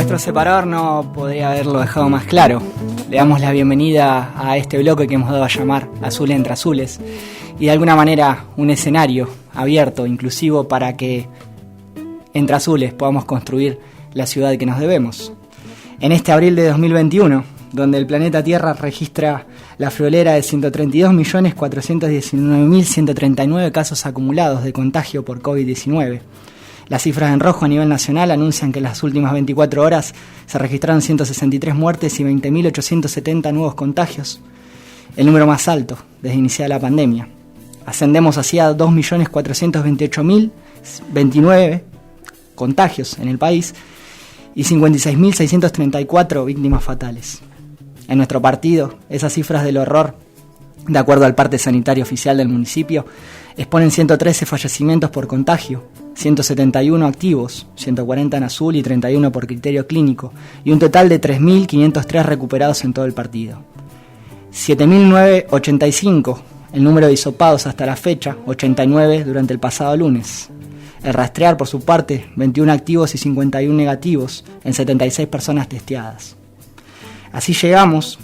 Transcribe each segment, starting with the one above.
nuestro separador no podría haberlo dejado más claro. Le damos la bienvenida a este bloque que hemos dado a llamar Azul entre Azules y de alguna manera un escenario abierto, inclusivo, para que entre azules podamos construir la ciudad que nos debemos. En este abril de 2021, donde el planeta Tierra registra la friolera de 132.419.139 casos acumulados de contagio por COVID-19. Las cifras en rojo a nivel nacional anuncian que en las últimas 24 horas se registraron 163 muertes y 20.870 nuevos contagios, el número más alto desde iniciada la pandemia. Ascendemos hacia 2.428.029 contagios en el país y 56.634 víctimas fatales. En nuestro partido, esas cifras del horror, de acuerdo al parte sanitario oficial del municipio, exponen 113 fallecimientos por contagio, 171 activos, 140 en azul y 31 por criterio clínico, y un total de 3.503 recuperados en todo el partido. 7.985 el número de hisopados hasta la fecha, 89 durante el pasado lunes. El rastrear, por su parte, 21 activos y 51 negativos en 76 personas testeadas. Así llegamos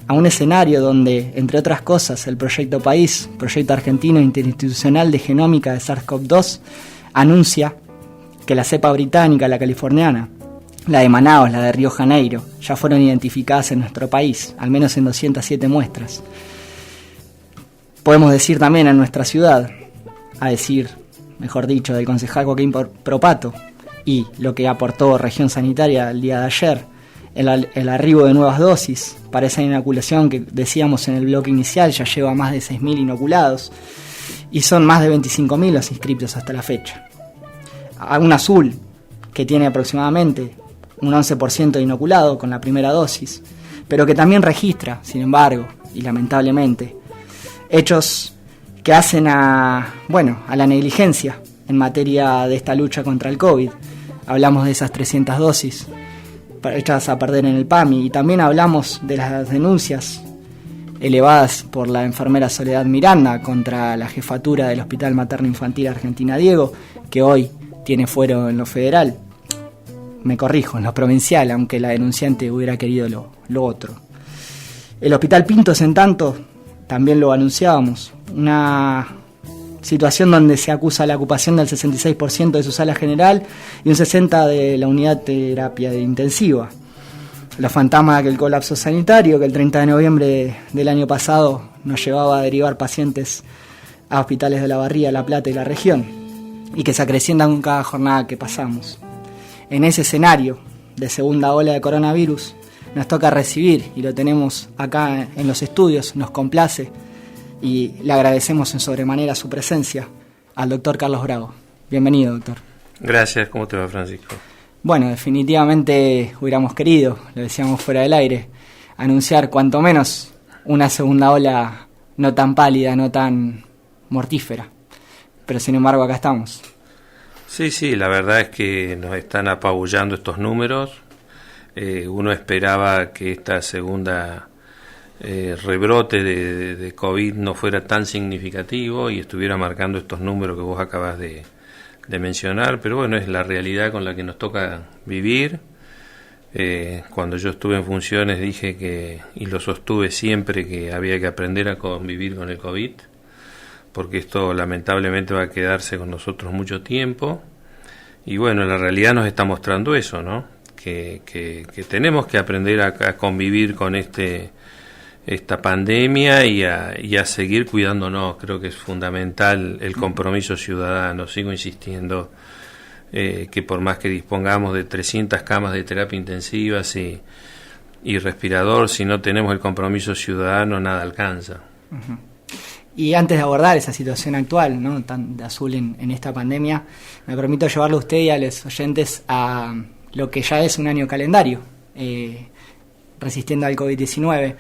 a un escenario donde, entre otras cosas, el Proyecto País, proyecto argentino interinstitucional de genómica de SARS-CoV-2, anuncia que la cepa británica, la californiana, la de Manaos, la de Río Janeiro, ya fueron identificadas en nuestro país, al menos en 207 muestras. Podemos decir también en nuestra ciudad, a decir, mejor dicho, del concejal Joaquín Propato, y lo que aportó Región Sanitaria el día de ayer, el arribo de nuevas dosis para esa inoculación que decíamos en el bloque inicial, ya lleva más de 6.000 inoculados, y son más de 25.000 los inscriptos hasta la fecha. A un azul que tiene aproximadamente un 11% de inoculado con la primera dosis, pero que también registra, sin embargo, y lamentablemente, hechos que hacen a la negligencia en materia de esta lucha contra el COVID. Hablamos de esas 300 dosis echadas a perder en el PAMI, y también hablamos de las denuncias elevadas por la enfermera Soledad Miranda contra la jefatura del Hospital Materno Infantil Argentina Diego, que hoy tiene fuero en lo federal, me corrijo, en lo provincial, aunque la denunciante hubiera querido lo otro. El Hospital Pintos, en tanto, también lo anunciábamos, una situación donde se acusa la ocupación del 66% de su sala general y un 60% de la unidad de terapia intensiva. Los fantasmas de aquel colapso sanitario que el 30 de noviembre del año pasado nos llevaba a derivar pacientes a hospitales de La Barría, La Plata y la región, y que se acrecientan con cada jornada que pasamos. En ese escenario de segunda ola de coronavirus nos toca recibir, y lo tenemos acá en los estudios, nos complace y le agradecemos en sobremanera su presencia, al doctor Carlos Bravo. Bienvenido, doctor. Gracias, ¿cómo te va, Francisco? Bueno, definitivamente hubiéramos querido, lo decíamos fuera del aire, anunciar cuanto menos una segunda ola no tan pálida, no tan mortífera, pero sin embargo acá estamos. Sí, la verdad es que nos están apabullando estos números. Uno esperaba que esta segunda rebrote de COVID no fuera tan significativo y estuviera marcando estos números que vos acabas de mencionar, pero bueno, es la realidad con la que nos toca vivir. Cuando yo estuve en funciones dije que, y lo sostuve siempre, que había que aprender a convivir con el COVID, porque esto lamentablemente va a quedarse con nosotros mucho tiempo, y bueno, la realidad nos está mostrando eso, ¿no? Que tenemos que aprender a convivir con esta pandemia y a seguir cuidándonos. Creo que es fundamental el compromiso ciudadano. Sigo insistiendo que por más que dispongamos de 300 camas de terapia intensiva y respirador, si no tenemos el compromiso ciudadano, nada alcanza. Uh-huh. Y antes de abordar esa situación actual, ¿no?, tan de azul en esta pandemia, me permito llevarlo a usted y a los oyentes a lo que ya es un año calendario, resistiendo al COVID-19,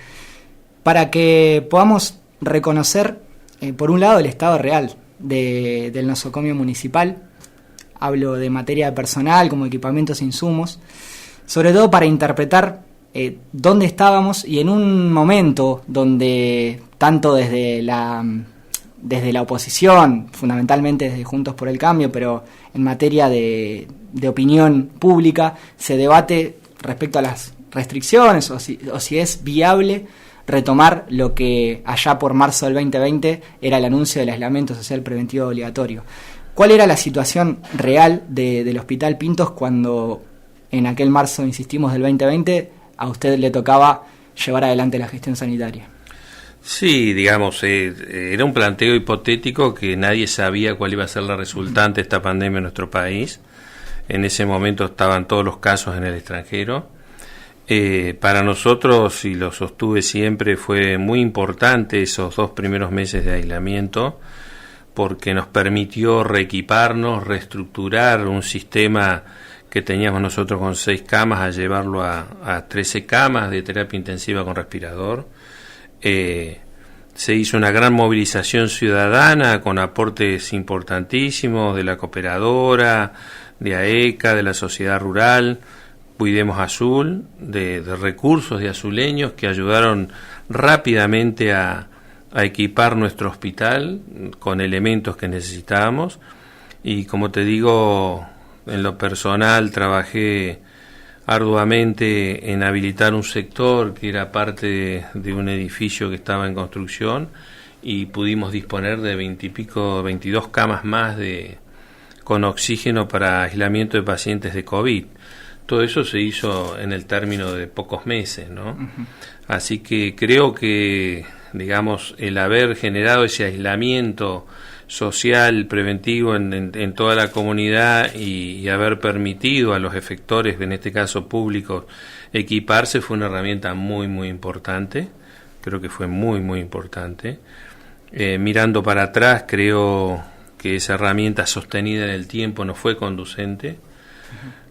para que podamos reconocer, por un lado, el estado real del nosocomio municipal. Hablo de materia de personal, como equipamientos e insumos, sobre todo para interpretar dónde estábamos, y en un momento donde, tanto desde la oposición, fundamentalmente desde Juntos por el Cambio, pero en materia de opinión pública, se debate respecto a las restricciones o si es viable retomar lo que allá por marzo del 2020 era el anuncio del aislamiento social preventivo obligatorio. ¿Cuál era la situación real del Hospital Pintos cuando en aquel marzo, insistimos, del 2020 a usted le tocaba llevar adelante la gestión sanitaria? Sí, digamos, era un planteo hipotético que nadie sabía cuál iba a ser la resultante de esta pandemia en nuestro país. En ese momento estaban todos los casos en el extranjero. Para nosotros, y lo sostuve siempre, fue muy importante esos 2 primeros meses de aislamiento, porque nos permitió reequiparnos, reestructurar un sistema que teníamos nosotros con 6 camas, a llevarlo a 13 camas de terapia intensiva con respirador. Se hizo una gran movilización ciudadana con aportes importantísimos de la cooperadora, de AECA, de la sociedad rural, Cuidemos Azul, de recursos de azuleños que ayudaron rápidamente a equipar nuestro hospital con elementos que necesitábamos. Y como te digo, en lo personal trabajé arduamente en habilitar un sector que era parte de un edificio que estaba en construcción, y pudimos disponer de 22 camas más con oxígeno para aislamiento de pacientes de COVID. Todo eso se hizo en el término de pocos meses, ¿no? Uh-huh. Así que creo que, digamos, el haber generado ese aislamiento social preventivo en toda la comunidad y haber permitido a los efectores, en este caso públicos, equiparse, fue una herramienta muy, muy importante. Creo que fue muy, muy importante. Mirando para atrás, creo que esa herramienta sostenida en el tiempo no fue conducente,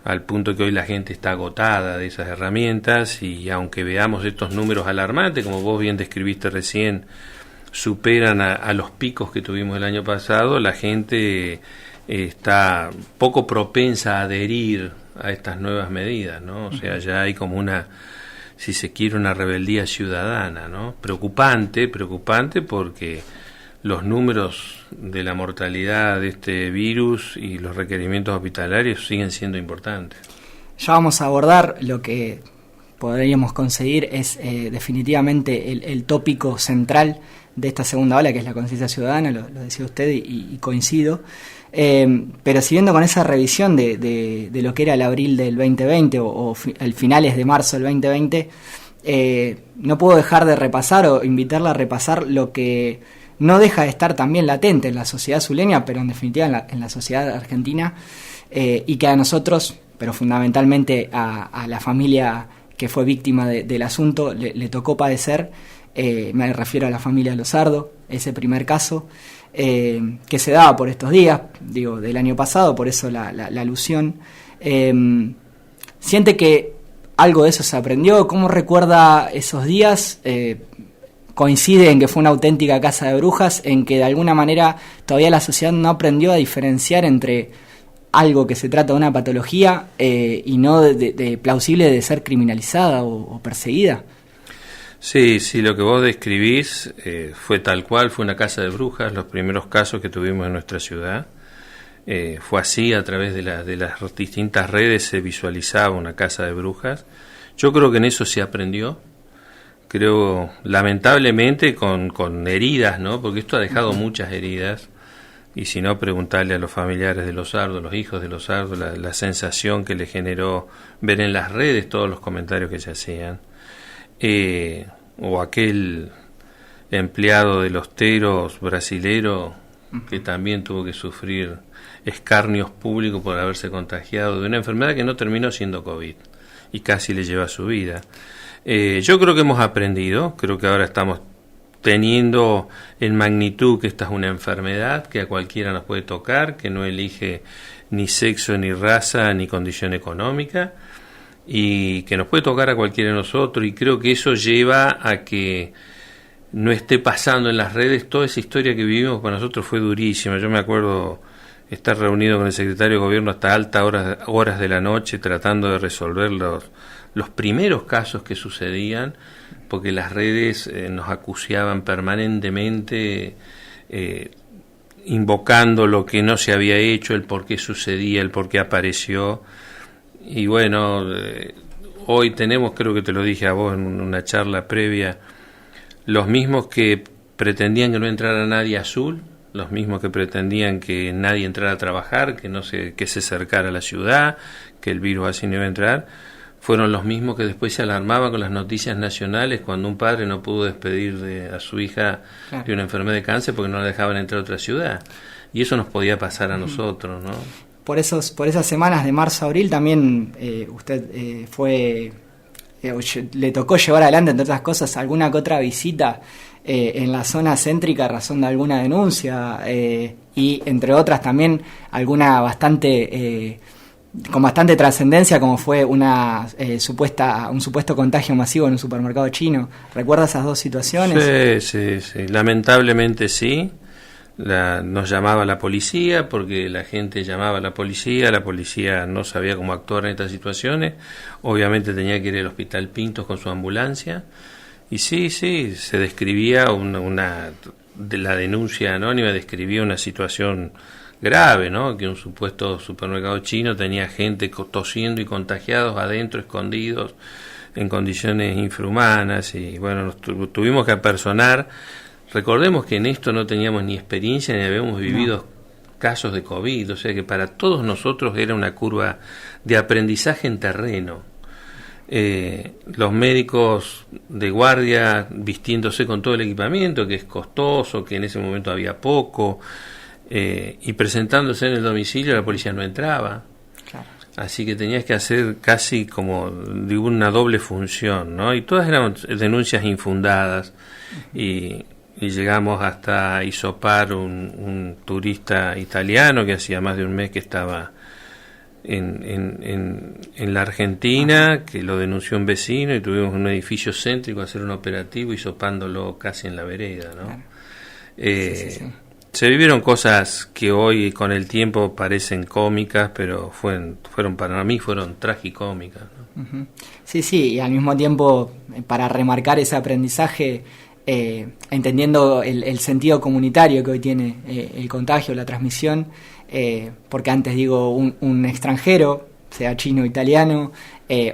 al punto que hoy la gente está agotada de esas herramientas, y aunque veamos estos números alarmantes, como vos bien describiste recién, superan a los picos que tuvimos el año pasado, la gente está poco propensa a adherir a estas nuevas medidas, ¿no? O sea, ya hay como una, si se quiere, una rebeldía ciudadana, ¿no? Preocupante porque los números de la mortalidad de este virus y los requerimientos hospitalarios siguen siendo importantes. Ya vamos a abordar lo que podríamos conseguir, es definitivamente el tópico central de esta segunda ola, que es la conciencia ciudadana, lo decía usted y coincido. Pero siguiendo con esa revisión de lo que era el abril del 2020 o el finales de marzo del 2020, no puedo dejar de repasar o invitarla a repasar lo que no deja de estar también latente en la sociedad azuleña, pero en definitiva en la sociedad argentina, y que a nosotros, pero fundamentalmente a la familia que fue víctima del asunto, le tocó padecer. Me refiero a la familia Lozardo, ese primer caso, que se daba por estos días, digo, del año pasado, por eso la alusión. ¿Siente que algo de eso se aprendió? ¿Cómo recuerda esos días? ¿Coincide en que fue una auténtica casa de brujas, en que de alguna manera todavía la sociedad no aprendió a diferenciar entre algo que se trata de una patología y no de plausible de ser criminalizada o perseguida? Sí, lo que vos describís fue tal cual, fue una casa de brujas, los primeros casos que tuvimos en nuestra ciudad. Fue así, a través de las distintas redes se visualizaba una casa de brujas. Yo creo que en eso se aprendió, creo lamentablemente con heridas, ¿no? Porque esto ha dejado muchas heridas, y si no, preguntarle a los familiares de Lozardo, los hijos de Lozardo, la sensación que le generó ver en las redes todos los comentarios que se hacían. O aquel empleado de los teros brasilero que también tuvo que sufrir escarnios públicos por haberse contagiado de una enfermedad que no terminó siendo COVID y casi le lleva su vida. Yo creo que hemos aprendido, creo que ahora estamos teniendo en magnitud que esta es una enfermedad que a cualquiera nos puede tocar, que no elige ni sexo, ni raza, ni condición económica, y que nos puede tocar a cualquiera de nosotros, y creo que eso lleva a que no esté pasando en las redes toda esa historia que vivimos. Para nosotros fue durísima. Yo me acuerdo estar reunido con el secretario de gobierno hasta altas horas de la noche tratando de resolver los primeros casos que sucedían, porque las redes nos acuciaban permanentemente, invocando lo que no se había hecho, el por qué sucedía, el por qué apareció. Y bueno, hoy tenemos, creo que te lo dije a vos en una charla previa, los mismos que pretendían que no entrara nadie azul, los mismos que pretendían que nadie entrara a trabajar, que se cercara la ciudad, que el virus así no iba a entrar, fueron los mismos que después se alarmaban con las noticias nacionales cuando un padre no pudo despedir a su hija de una enfermedad de cáncer porque no la dejaban entrar a otra ciudad. Y eso nos podía pasar a nosotros, ¿no? Por esas semanas de marzo a abril también usted le tocó llevar adelante, entre otras cosas, alguna que otra visita en la zona céntrica a razón de alguna denuncia y entre otras también alguna con bastante trascendencia, como fue un supuesto contagio masivo en un supermercado chino. ¿Recuerda esas dos situaciones? Sí, lamentablemente sí. Nos llamaba la policía porque la gente llamaba a la policía no sabía cómo actuar en estas situaciones, obviamente tenía que ir al Hospital Pintos con su ambulancia y sí, se describía la denuncia anónima describía una situación grave, ¿no? Que un supuesto supermercado chino tenía gente tosiendo y contagiados adentro, escondidos en condiciones infrahumanas y bueno, nos tuvimos que apersonar. Recordemos que en esto no teníamos ni experiencia ni habíamos vivido casos de COVID, o sea que para todos nosotros era una curva de aprendizaje en terreno. Los médicos de guardia vistiéndose con todo el equipamiento, que es costoso, que en ese momento había poco, y presentándose en el domicilio, la policía no entraba. Claro. Así que tenías que hacer casi como de una doble función, ¿no? Y todas eran denuncias infundadas y llegamos hasta hisopar un turista italiano que hacía más de un mes que estaba en la Argentina, que lo denunció un vecino y tuvimos un edificio céntrico a hacer un operativo hisopándolo casi en la vereda, ¿no? Claro. Sí. Se vivieron cosas que hoy con el tiempo parecen cómicas, pero fueron para mí fueron tragicómicas, ¿no? Uh-huh. Sí, y al mismo tiempo para remarcar ese aprendizaje, entendiendo el sentido comunitario que hoy tiene el contagio, la transmisión, porque antes digo un extranjero, sea chino o italiano,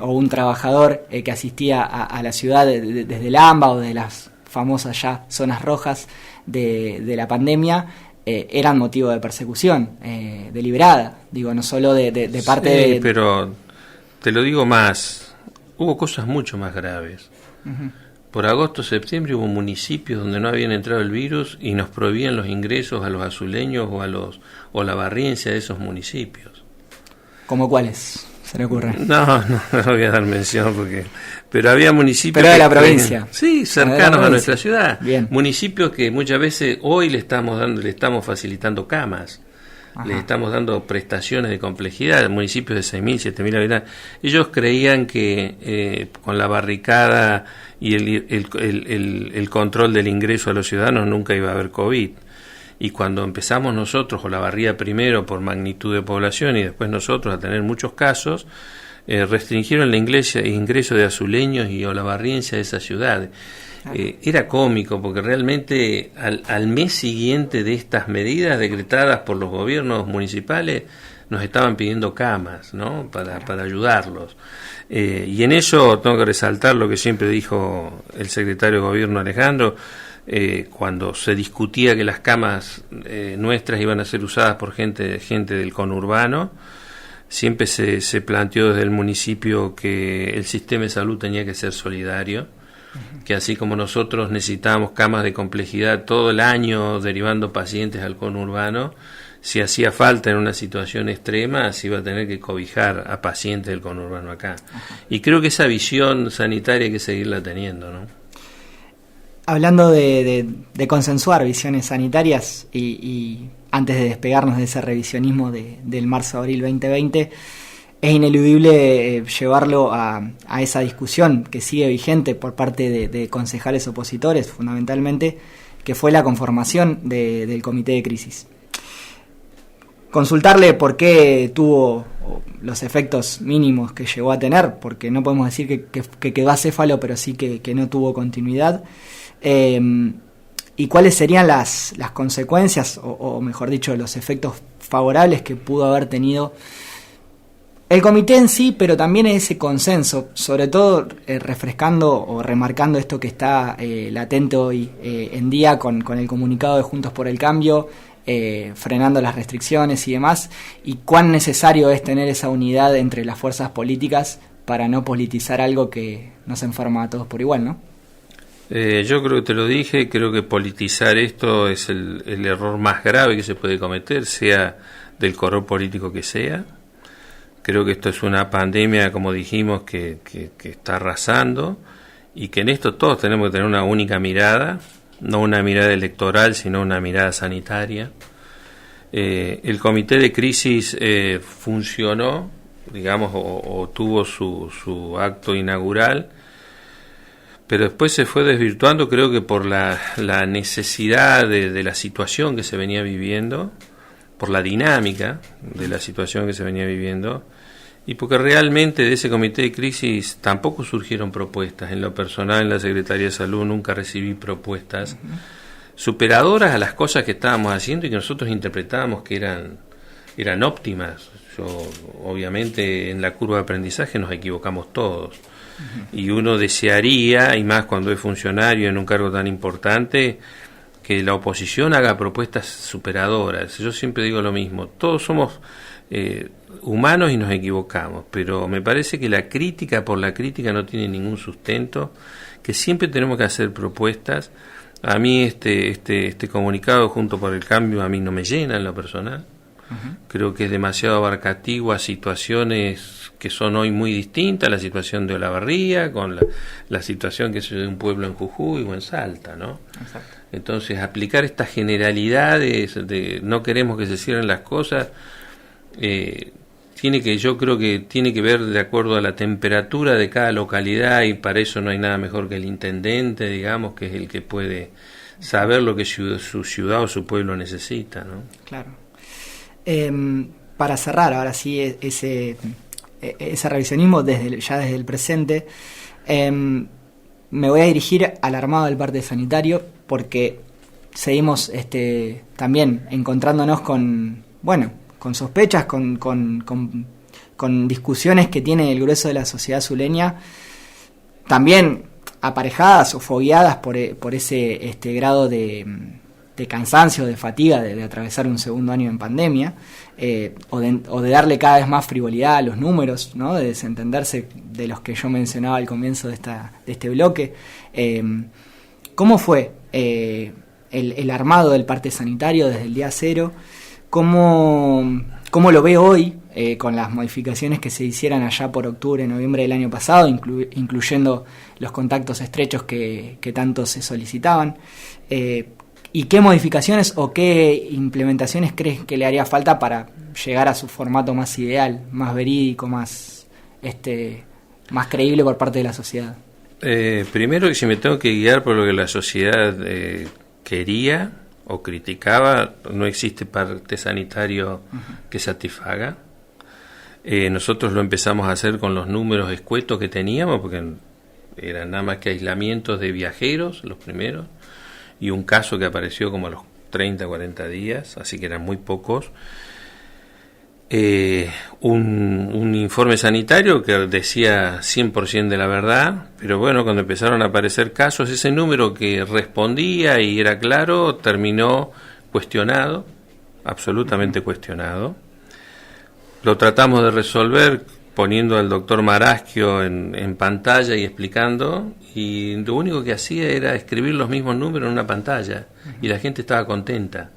o un trabajador que asistía a la ciudad desde el AMBA o de las famosas ya zonas rojas de la pandemia, eran motivo de persecución deliberada, digo, no solo de parte de... pero te lo digo más, hubo cosas mucho más graves. Uh-huh. Por agosto, septiembre hubo municipios donde no habían entrado el virus y nos prohibían los ingresos a los azuleños o la barriencia de esos municipios. ¿Cómo cuáles se le ocurre? No voy a dar mención pero había municipios... Pero de la provincia. Sí, cercanos a nuestra ciudad. Bien. Municipios que muchas veces hoy le estamos facilitando camas. Ajá. Les estamos dando prestaciones de complejidad, municipios de 6.000, 7.000 habitantes. Ellos creían que con la barricada y el control del ingreso a los ciudadanos nunca iba a haber COVID. Y cuando empezamos nosotros, o la barría primero por magnitud de población y después nosotros a tener muchos casos, restringieron el ingreso de azuleños y olavarrienses de esa ciudad. Era cómico porque realmente al mes siguiente de estas medidas decretadas por los gobiernos municipales nos estaban pidiendo camas, ¿no? para ayudarlos. Y en eso tengo que resaltar lo que siempre dijo el secretario de Gobierno Alejandro, cuando se discutía que las camas nuestras iban a ser usadas por gente del conurbano. Siempre se planteó desde el municipio que el sistema de salud tenía que ser solidario, que así como nosotros necesitábamos camas de complejidad todo el año derivando pacientes al conurbano, si hacía falta en una situación extrema se iba a tener que cobijar a pacientes del conurbano acá. Y creo que esa visión sanitaria hay que seguirla teniendo, ¿no? Hablando de consensuar visiones sanitarias y antes de despegarnos de ese revisionismo del marzo-abril 2020, es ineludible llevarlo a esa discusión que sigue vigente por parte de concejales opositores, fundamentalmente, que fue la conformación del comité de crisis. Consultarle por qué tuvo los efectos mínimos que llegó a tener, porque no podemos decir que quedó acéfalo, pero sí que no tuvo continuidad. Y cuáles serían las consecuencias, o mejor dicho, los efectos favorables que pudo haber tenido El comité en sí, pero también ese consenso, sobre todo refrescando o remarcando esto que está latente hoy en día con el comunicado de Juntos por el Cambio, frenando las restricciones y demás, y cuán necesario es tener esa unidad entre las fuerzas políticas para no politizar algo que nos enferma a todos por igual, ¿no? Yo creo que te lo dije, creo que politizar esto es el error más grave que se puede cometer, sea del color político que sea. Creo que esto es una pandemia, como dijimos, que está arrasando, y que en esto todos tenemos que tener una única mirada, no una mirada electoral, sino una mirada sanitaria. El comité de crisis funcionó, digamos, o tuvo su acto inaugural, pero después se fue desvirtuando, creo que por la necesidad de la situación que se venía viviendo, por la dinámica de la situación que se venía viviendo, y porque realmente de ese comité de crisis tampoco surgieron propuestas. En lo personal, en la Secretaría de Salud nunca recibí propuestas superadoras a las cosas que estábamos haciendo y que nosotros interpretábamos que eran óptimas. Obviamente en la curva de aprendizaje nos equivocamos todos, y uno desearía, y más cuando es funcionario en un cargo tan importante, que la oposición haga propuestas superadoras. Yo siempre digo lo mismo, todos somos humanos y nos equivocamos, pero me parece que la crítica por la crítica no tiene ningún sustento, que siempre tenemos que hacer propuestas. A mí este comunicado Juntos por el Cambio a mí no me llena en lo personal. Creo que es demasiado abarcativo a situaciones que son hoy muy distintas, la situación de Olavarría con la situación que es de un pueblo en Jujuy o en Salta, ¿no? Exacto. Entonces, aplicar estas generalidades de no queremos que se cierren las cosas, yo creo que tiene que ver de acuerdo a la temperatura de cada localidad, y para eso no hay nada mejor que el intendente, digamos, que es el que puede saber lo que su ciudad o su pueblo necesita, ¿no? Claro. Para cerrar ahora sí ese revisionismo desde el presente, me voy a dirigir al armado del parte sanitario, porque seguimos también encontrándonos con sospechas, con discusiones que tiene el grueso de la sociedad zuleña, también aparejadas o fogueadas por ese grado de cansancio, de fatiga de atravesar un segundo año en pandemia, o de darle cada vez más frivolidad a los números, ¿no? De desentenderse de los que yo mencionaba al comienzo de este bloque. ¿Cómo fue el armado del parte sanitario desde el día cero? ¿Cómo lo ve hoy, con las modificaciones que se hicieran allá por octubre, noviembre del año pasado, incluyendo los contactos estrechos que tanto se solicitaban? ¿Y qué modificaciones o qué implementaciones crees que le haría falta para llegar a su formato más ideal, más verídico, más creíble por parte de la sociedad? Primero, que si me tengo que guiar por lo que la sociedad quería o criticaba, no existe parte sanitario que satisfaga. Nosotros lo empezamos a hacer con los números escuetos que teníamos, porque eran nada más que aislamientos de viajeros, los primeros, y un caso que apareció como a los 30, 40 días, así que eran muy pocos. Un informe sanitario que decía 100% de la verdad, pero bueno, cuando empezaron a aparecer casos, ese número que respondía y era claro, terminó cuestionado, absolutamente cuestionado. Lo tratamos de resolver poniendo al doctor Maraschio en pantalla y explicando, y lo único que hacía era escribir los mismos números en una pantalla, y la gente estaba contenta,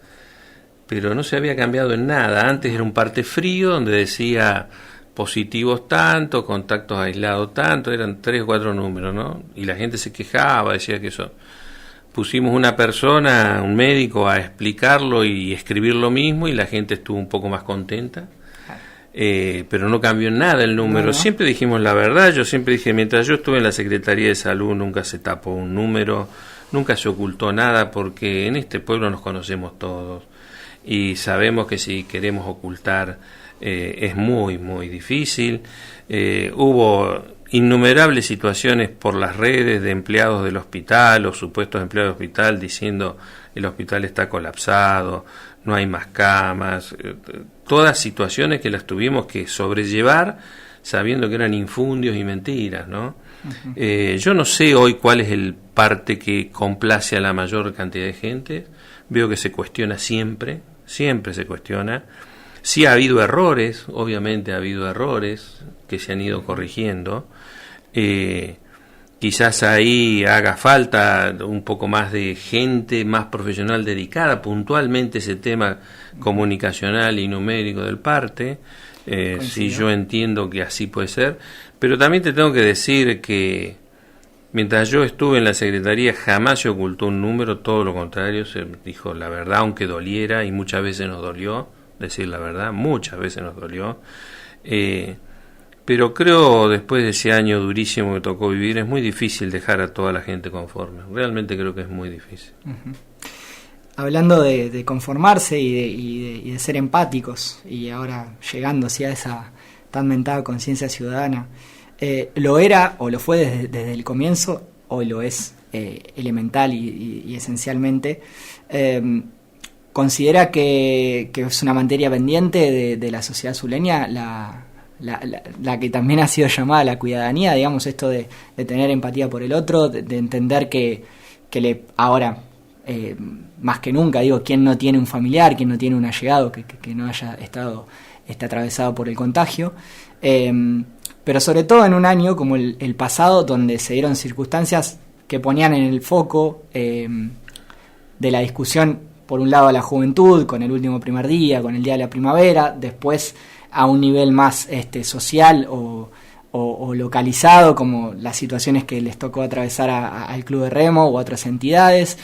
pero no se había cambiado en nada. Antes era un parte frío donde decía positivos tanto, contactos aislados tanto, eran 3 o 4 números, ¿no? Y la gente se quejaba, decía que eso. Pusimos una persona, un médico, a explicarlo y escribir lo mismo, y la gente estuvo un poco más contenta. Pero no cambió en nada el número. No. Siempre dijimos la verdad. Yo siempre dije, mientras yo estuve en la Secretaría de Salud nunca se tapó un número, nunca se ocultó nada, porque en este pueblo nos conocemos todos y sabemos que si queremos ocultar es muy, muy difícil. Hubo innumerables situaciones por las redes de empleados del hospital o supuestos empleados del hospital diciendo el hospital está colapsado, no hay más camas. todas situaciones que las tuvimos que sobrellevar sabiendo que eran infundios y mentiras, ¿no? Uh-huh. Yo no sé hoy cuál es el parte que complace a la mayor cantidad de gente. Veo que se cuestiona siempre se cuestiona. Sí ha habido errores, obviamente ha habido errores que se han ido corrigiendo. Quizás ahí haga falta un poco más de gente más profesional dedicada puntualmente a ese tema comunicacional y numérico del parte. Sí, yo entiendo que así puede ser, pero también te tengo que decir que mientras yo estuve en la Secretaría jamás se ocultó un número, todo lo contrario, se dijo la verdad aunque doliera, y muchas veces nos dolió decir la verdad, muchas veces nos dolió. Pero creo, después de ese año durísimo que tocó vivir, es muy difícil dejar a toda la gente conforme. Realmente creo que es muy difícil. Uh-huh. Hablando de conformarse y de ser empáticos, y ahora llegando hacia esa tan mentada conciencia ciudadana, ¿lo era o lo fue desde el comienzo, o lo es elemental y esencialmente? ¿Considera que es una materia pendiente de la sociedad zuleña, la que también ha sido llamada la cuidadanía, digamos, esto de tener empatía por el otro, de entender que ahora, más que nunca, digo, quién no tiene un familiar, quién no tiene un allegado que no haya esté atravesado por el contagio, pero sobre todo en un año como el pasado, donde se dieron circunstancias que ponían en el foco de la discusión, por un lado a la juventud, con el último primer día, con el Día de la Primavera, después a un nivel más social o localizado, como las situaciones que les tocó atravesar al Club de Remo o a otras entidades.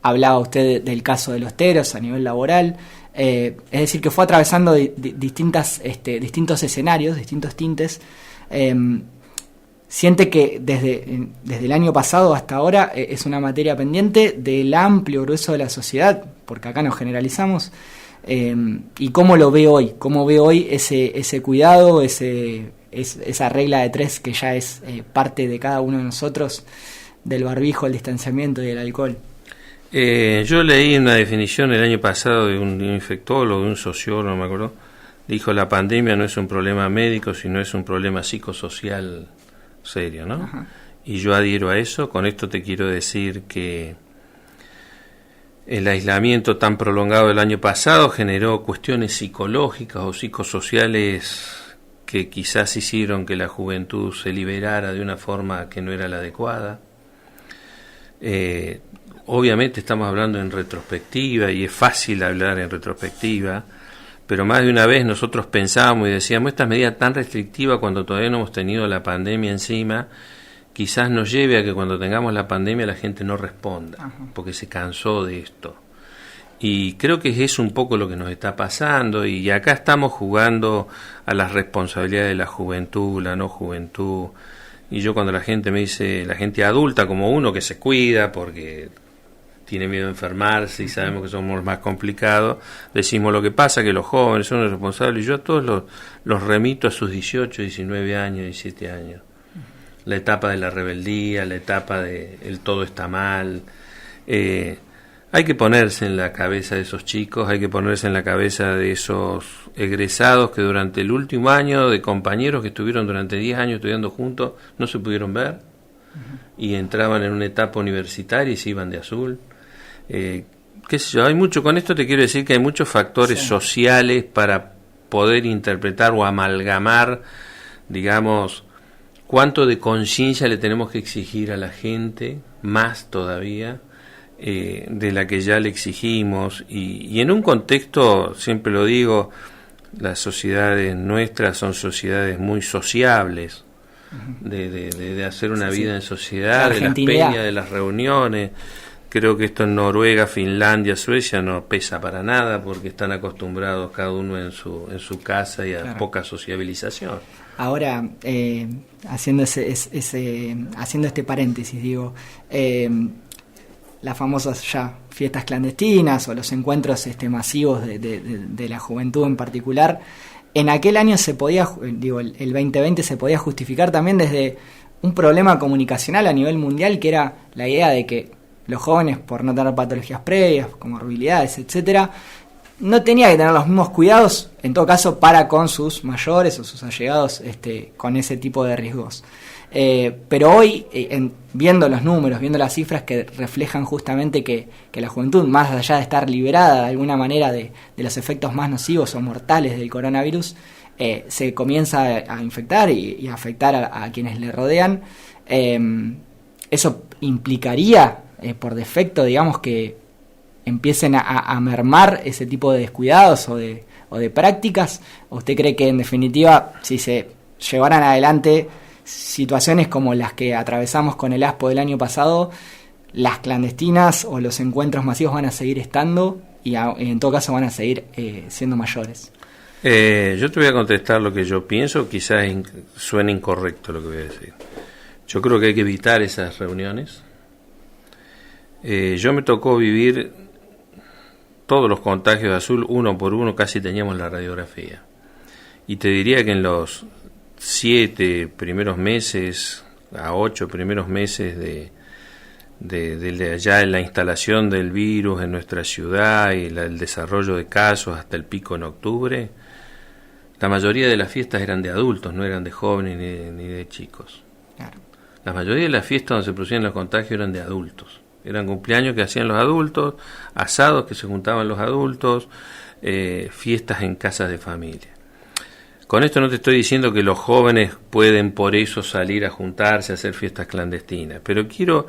Hablaba usted del caso de los teros a nivel laboral. Es decir, que fue atravesando distintos escenarios, distintos tintes. Siente que desde el año pasado hasta ahora es una materia pendiente del amplio grueso de la sociedad, porque acá nos generalizamos. ¿Y cómo lo ve hoy? ¿Cómo ve hoy ese cuidado, esa regla de 3 que ya es parte de cada uno de nosotros, del barbijo, el distanciamiento y el alcohol? Yo leí una definición el año pasado de un infectólogo, de un sociólogo, no me acuerdo. Dijo: la pandemia no es un problema médico, sino es un problema psicosocial serio, ¿no? Ajá. Y yo adhiero a eso. Con esto te quiero decir que el aislamiento tan prolongado del año pasado generó cuestiones psicológicas o psicosociales que quizás hicieron que la juventud se liberara de una forma que no era la adecuada. Obviamente estamos hablando en retrospectiva y es fácil hablar en retrospectiva, pero más de una vez nosotros pensábamos y decíamos: esta medida tan restrictiva, cuando todavía no hemos tenido la pandemia encima, quizás nos lleve a que cuando tengamos la pandemia la gente no responda. Ajá. Porque se cansó de esto. Y creo que es un poco lo que nos está pasando, y acá estamos jugando a las responsabilidades de la juventud, la no juventud. Y yo, cuando la gente me dice, la gente adulta como uno que se cuida porque tiene miedo de enfermarse y sabemos que somos los más complicados, decimos: lo que pasa que los jóvenes son los responsables. Y yo a todos los remito a sus 18, 19 años, 17 años. La etapa de la rebeldía, la etapa de el todo está mal. Hay que ponerse en la cabeza de esos chicos, hay que ponerse en la cabeza de esos egresados que durante el último año, de compañeros que estuvieron durante 10 años estudiando juntos, no se pudieron ver. Uh-huh. Y entraban en una etapa universitaria y se iban de azul. Qué sé yo, hay mucho. Con esto te quiero decir que hay muchos factores sociales para poder interpretar o amalgamar, digamos, cuánto de conciencia le tenemos que exigir a la gente, más todavía de la que ya le exigimos, y en un contexto, siempre lo digo, las sociedades nuestras son sociedades muy sociables, de hacer una vida en sociedad, de las peñas, de las reuniones. Creo que esto en Noruega, Finlandia, Suecia no pesa para nada, porque están acostumbrados cada uno en su casa y a poca sociabilización. Ahora, haciendo este paréntesis, digo, las famosas ya fiestas clandestinas o los encuentros masivos de la juventud en particular, en aquel año se podía, el 2020 se podía justificar también desde un problema comunicacional a nivel mundial, que era la idea de que los jóvenes, por no tener patologías previas, comorbilidades, etcétera, no tenía que tener los mismos cuidados, en todo caso, para con sus mayores o sus allegados con ese tipo de riesgos. Pero hoy, viendo los números, viendo las cifras que reflejan justamente que la juventud, más allá de estar liberada de alguna manera de los efectos más nocivos o mortales del coronavirus, se comienza a infectar y a afectar a quienes le rodean. Eso implicaría, por defecto, digamos, que empiecen a mermar ese tipo de descuidados o de prácticas. ¿O usted cree que, en definitiva, si se llevaran adelante situaciones como las que atravesamos con el ASPO del año pasado, las clandestinas o los encuentros masivos van a seguir estando y en todo caso van a seguir siendo mayores? Yo te voy a contestar lo que yo pienso, quizás suene incorrecto lo que voy a decir. Yo creo que hay que evitar esas reuniones. Yo me tocó vivir todos los contagios de azul, uno por uno, casi teníamos la radiografía. Y te diría que en los 7 primeros meses a 8 primeros meses de ya en la instalación del virus en nuestra ciudad y el desarrollo de casos hasta el pico en octubre, la mayoría de las fiestas eran de adultos, no eran de jóvenes ni de chicos. Claro. La mayoría de las fiestas donde se producían los contagios eran de adultos. Eran cumpleaños que hacían los adultos, asados que se juntaban los adultos, fiestas en casas de familia. Con esto no te estoy diciendo que los jóvenes pueden por eso salir a juntarse, a hacer fiestas clandestinas, pero quiero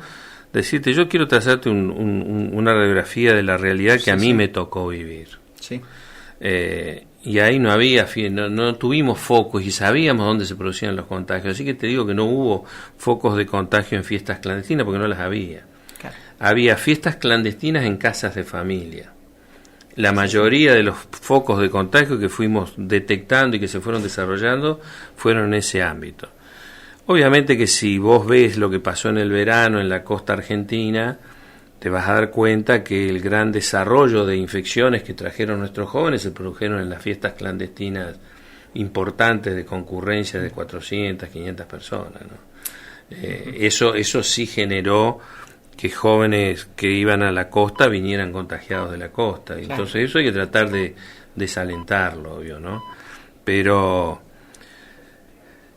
decirte, yo quiero trazarte una radiografía de la realidad que a mí me tocó vivir. Sí. Y ahí no había, no tuvimos focos y sabíamos dónde se producían los contagios, así que te digo que no hubo focos de contagio en fiestas clandestinas porque no las había. Claro. Había fiestas clandestinas en casas de familia. La mayoría de los focos de contagio que fuimos detectando y que se fueron desarrollando fueron en ese ámbito. Obviamente que si vos ves lo que pasó en el verano en la costa argentina, te vas a dar cuenta que el gran desarrollo de infecciones que trajeron nuestros jóvenes se produjeron en las fiestas clandestinas importantes de concurrencia de 400, 500 personas, ¿no? Eso sí generó que jóvenes que iban a la costa vinieran contagiados de la costa. Claro. Entonces eso hay que tratar de desalentarlo, obvio, ¿no? Pero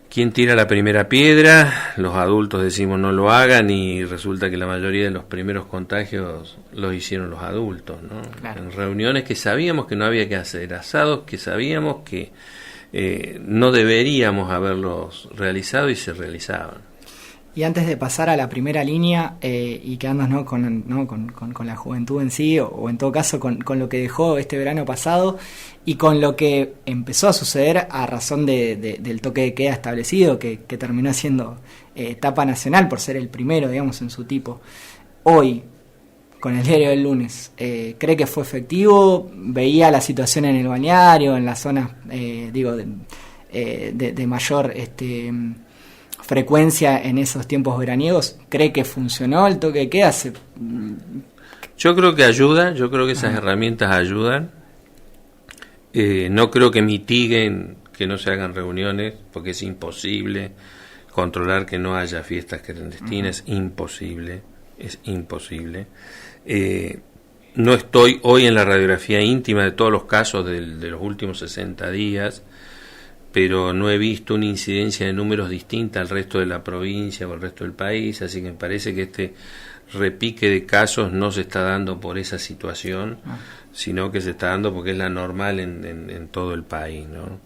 ¿quién tira la primera piedra? Los adultos decimos no lo hagan y resulta que la mayoría de los primeros contagios los hicieron los adultos, ¿no? Claro. En reuniones que sabíamos que no había que hacer, asados que sabíamos que no deberíamos haberlos realizado y se realizaban. Y antes de pasar a la primera línea y quedándonos con la juventud en sí, o en todo caso con lo que dejó este verano pasado y con lo que empezó a suceder a razón del toque de queda establecido, que terminó siendo etapa nacional por ser el primero, digamos, en su tipo. Hoy, con el diario del lunes, ¿cree que fue efectivo? ¿Veía la situación en el balneario, en las zonas, de mayor frecuencia en esos tiempos veraniegos? ¿Cree que funcionó el toque de queda? Yo creo que ayuda, yo creo que esas herramientas ayudan. No creo que mitiguen que no se hagan reuniones, porque es imposible controlar que no haya fiestas clandestinas, es imposible. No estoy hoy en la radiografía íntima de todos los casos de los últimos 60 días, pero no he visto una incidencia de números distinta al resto de la provincia o al resto del país, así que me parece que este repique de casos no se está dando por esa situación, sino que se está dando porque es la normal en todo el país, ¿no?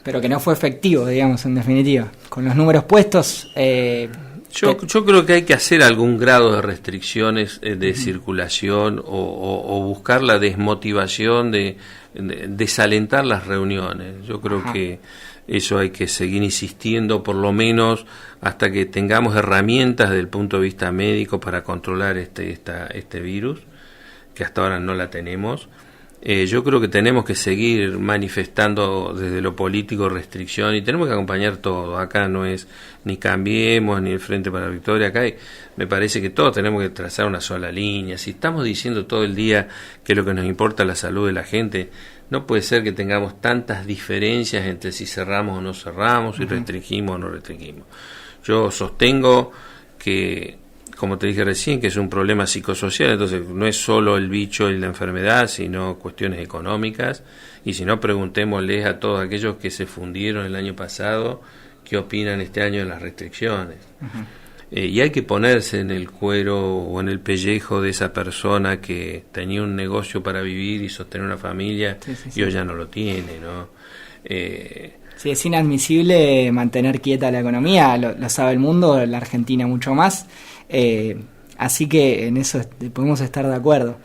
Pero que no fue efectivo, digamos, en definitiva. Con los números puestos... Yo creo que hay que hacer algún grado de restricciones de circulación o buscar la desmotivación de desalentar las reuniones. Yo creo que eso hay que seguir insistiendo por lo menos hasta que tengamos herramientas desde el punto de vista médico para controlar este virus, que hasta ahora no la tenemos. Yo creo que tenemos que seguir manifestando desde lo político restricción y tenemos que acompañar todo. Acá no es ni Cambiemos ni el Frente para la Victoria, acá me parece que todos tenemos que trazar una sola línea. Si estamos diciendo todo el día que lo que nos importa es la salud de la gente, no puede ser que tengamos tantas diferencias entre si cerramos o no cerramos, si restringimos o no restringimos. Yo sostengo que como te dije recién, que es un problema psicosocial, entonces no es solo el bicho y la enfermedad, sino cuestiones económicas, y si no, preguntémosles a todos aquellos que se fundieron el año pasado, qué opinan este año de las restricciones. Y hay que ponerse en el cuero o en el pellejo de esa persona que tenía un negocio para vivir y sostener una familia, y hoy ya no lo tiene, ¿no? Sí, es inadmisible mantener quieta la economía, lo sabe el mundo, la Argentina mucho más, así que en eso podemos estar de acuerdo.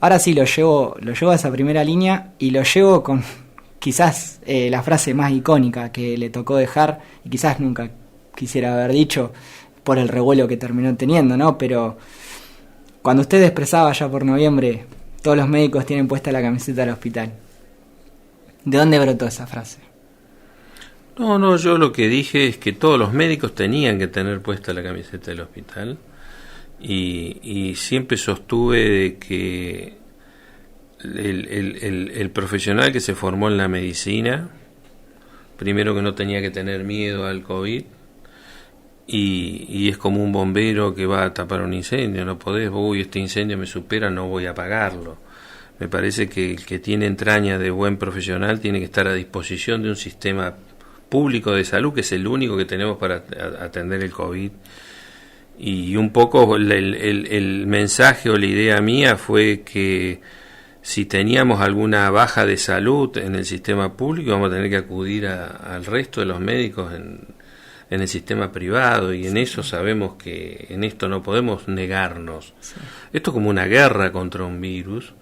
Ahora sí, lo llevo a esa primera línea y lo llevo con quizás la frase más icónica que le tocó dejar, y quizás nunca quisiera haber dicho por el revuelo que terminó teniendo, ¿no? Pero cuando usted expresaba ya por noviembre, todos los médicos tienen puesta la camiseta del hospital, ¿de dónde brotó esa frase? No, yo lo que dije es que todos los médicos tenían que tener puesta la camiseta del hospital, y siempre sostuve de que el profesional que se formó en la medicina, primero que no tenía que tener miedo al COVID, y es como un bombero que va a tapar un incendio, no podés, este incendio me supera, no voy a apagarlo. Me parece que el que tiene entraña de buen profesional tiene que estar a disposición de un sistema público de salud, que es el único que tenemos para atender el COVID. Y un poco el mensaje o la idea mía fue que si teníamos alguna baja de salud en el sistema público, vamos a tener que acudir al resto de los médicos en el sistema privado, y en eso sabemos que en esto no podemos negarnos. Sí. Esto es como una guerra contra un virus,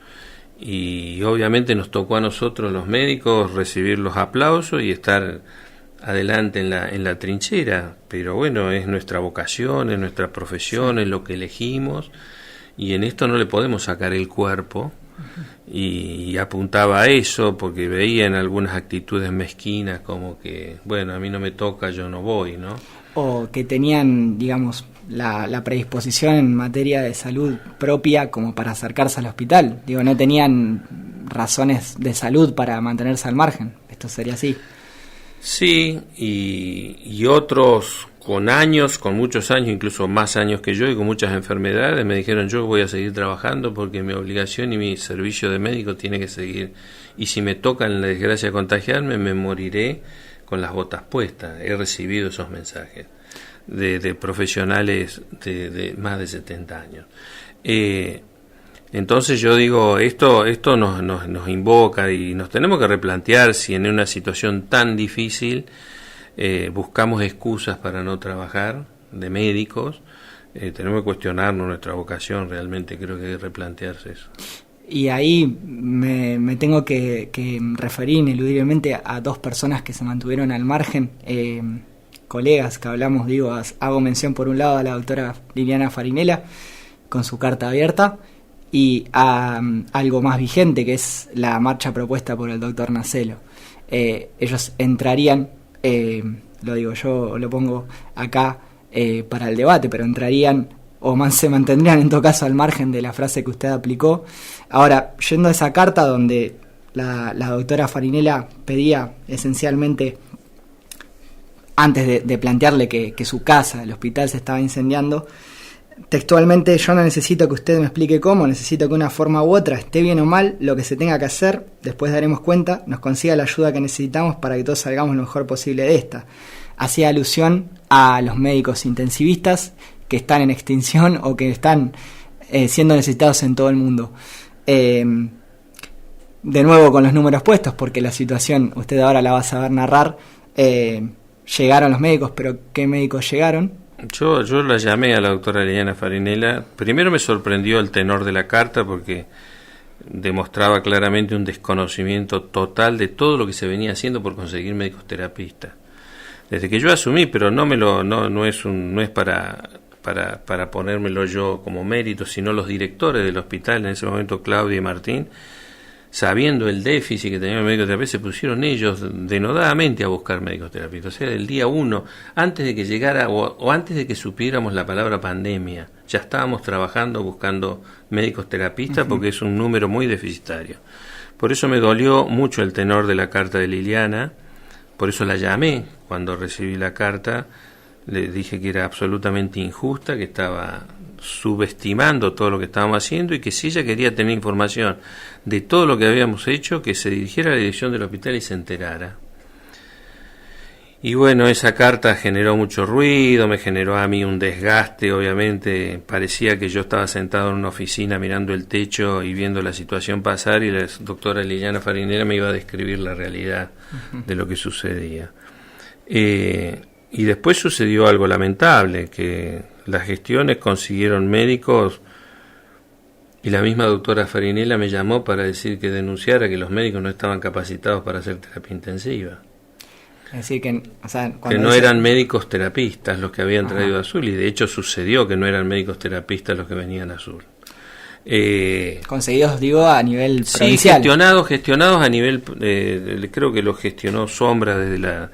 y obviamente nos tocó a nosotros los médicos recibir los aplausos y estar adelante en la trinchera, pero bueno, es nuestra vocación, es nuestra profesión, es lo que elegimos, y en esto no le podemos sacar el cuerpo. Y apuntaba a eso porque veía en algunas actitudes mezquinas como que, bueno, a mí no me toca, yo no voy, ¿no? O que tenían, digamos, la predisposición en materia de salud propia como para acercarse al hospital. Digo, no tenían razones de salud para mantenerse al margen. Esto sería así. Sí, y otros con muchos años, incluso más años que yo, y con muchas enfermedades, me dijeron: yo voy a seguir trabajando porque mi obligación y mi servicio de médico tiene que seguir, y si me toca en la desgracia contagiarme, me moriré con las botas puestas. He recibido esos mensajes de profesionales de más de 70 años. Entonces yo digo, esto nos invoca, y nos tenemos que replantear si en una situación tan difícil buscamos excusas para no trabajar de médicos. Tenemos que cuestionarnos nuestra vocación, realmente creo que hay que replantearse eso. Y ahí me tengo que referir ineludiblemente a dos personas que se mantuvieron al margen, colegas que hablamos, hago mención por un lado a la doctora Liliana Farinella con su carta abierta, y a algo más vigente, que es la marcha propuesta por el doctor Nacelo. Ellos entrarían, lo digo yo, lo pongo acá para el debate, pero entrarían o se mantendrían en todo caso al margen de la frase que usted aplicó. Ahora, yendo a esa carta donde la doctora Farinella pedía esencialmente, antes de plantearle que su casa, el hospital, se estaba incendiando, textualmente: yo no necesito que usted me explique cómo, necesito que de una forma u otra, esté bien o mal, lo que se tenga que hacer, después daremos cuenta, nos consiga la ayuda que necesitamos para que todos salgamos lo mejor posible de esta. Hacía alusión a los médicos intensivistas que están en extinción o que están siendo necesitados en todo el mundo. De nuevo con los números puestos, porque la situación usted ahora la va a saber narrar. Llegaron los médicos, pero ¿qué médicos llegaron? Yo la llamé a la doctora Liliana Farinella. Primero me sorprendió el tenor de la carta, porque demostraba claramente un desconocimiento total de todo lo que se venía haciendo por conseguir médicos terapistas. Desde que yo asumí, pero no es para ponérmelo yo como mérito, sino los directores del hospital, en ese momento Claudia y Martín, sabiendo el déficit que tenían médicos terapistas, se pusieron ellos denodadamente a buscar médicos terapistas. O sea, del día 1, antes de que llegara o antes de que supiéramos la palabra pandemia, ya estábamos trabajando buscando médicos terapistas, porque es un número muy deficitario. Por eso me dolió mucho el tenor de la carta de Liliana, por eso la llamé cuando recibí la carta, le dije que era absolutamente injusta, que estaba subestimando todo lo que estábamos haciendo, y que si ella quería tener información de todo lo que habíamos hecho, que se dirigiera a la dirección del hospital y se enterara. Y bueno, esa carta generó mucho ruido, me generó a mí un desgaste, obviamente parecía que yo estaba sentado en una oficina mirando el techo y viendo la situación pasar, y la doctora Liliana Farinera me iba a describir la realidad de lo que sucedía. Y después sucedió algo lamentable, que las gestiones consiguieron médicos, y la misma doctora Farinella me llamó para decir que denunciara que los médicos no estaban capacitados para hacer terapia intensiva. Es decir, que, o sea, que no eran médicos terapistas los que habían traído a Azul, y de hecho sucedió que no eran médicos terapistas los que venían a Azul. Conseguidos, digo, a nivel sí, provincial. gestionados a nivel, creo que lo gestionó Sombra desde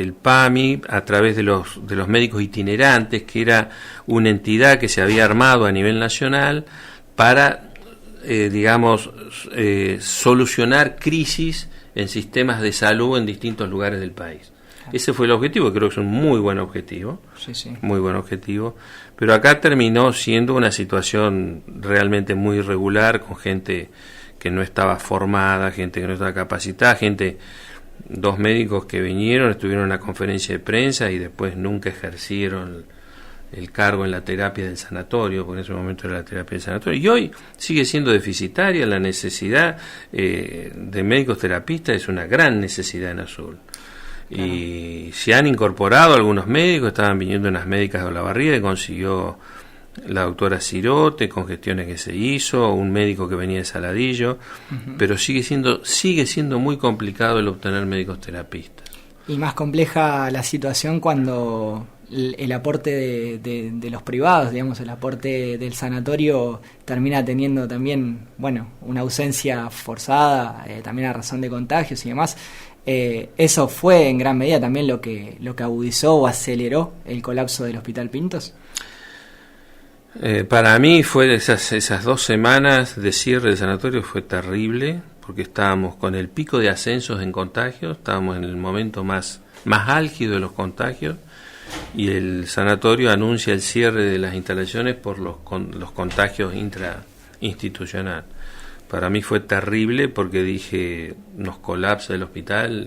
el PAMI, a través de los médicos itinerantes, que era una entidad que se había armado a nivel nacional para, solucionar crisis en sistemas de salud en distintos lugares del país. Ese fue el objetivo, creo que es un muy buen objetivo, muy buen objetivo, pero acá terminó siendo una situación realmente muy irregular, con gente que no estaba formada, gente que no estaba capacitada, dos médicos que vinieron, estuvieron en una conferencia de prensa y después nunca ejercieron el cargo en la terapia del sanatorio, porque en ese momento era la terapia del sanatorio, y hoy sigue siendo deficitaria. La necesidad de médicos terapistas es una gran necesidad en Azul. Claro. Y se han incorporado algunos médicos, estaban viniendo unas médicas de Olavarría, que consiguió la doctora Cirote, con gestiones que se hizo, un médico que venía de Saladillo, pero sigue siendo muy complicado el obtener médicos terapistas. Y más compleja la situación cuando el aporte de los privados, digamos, el aporte del sanatorio termina teniendo también, bueno, una ausencia forzada, también a razón de contagios y demás. ¿Eso fue en gran medida también lo que agudizó o aceleró el colapso del Hospital Pintos? Para mí fue esas 2 semanas de cierre del sanatorio fue terrible, porque estábamos con el pico de ascensos en contagios, estábamos en el momento más álgido de los contagios, y el sanatorio anuncia el cierre de las instalaciones por los contagios intrainstitucional. Para mí fue terrible, porque dije, nos colapsa el hospital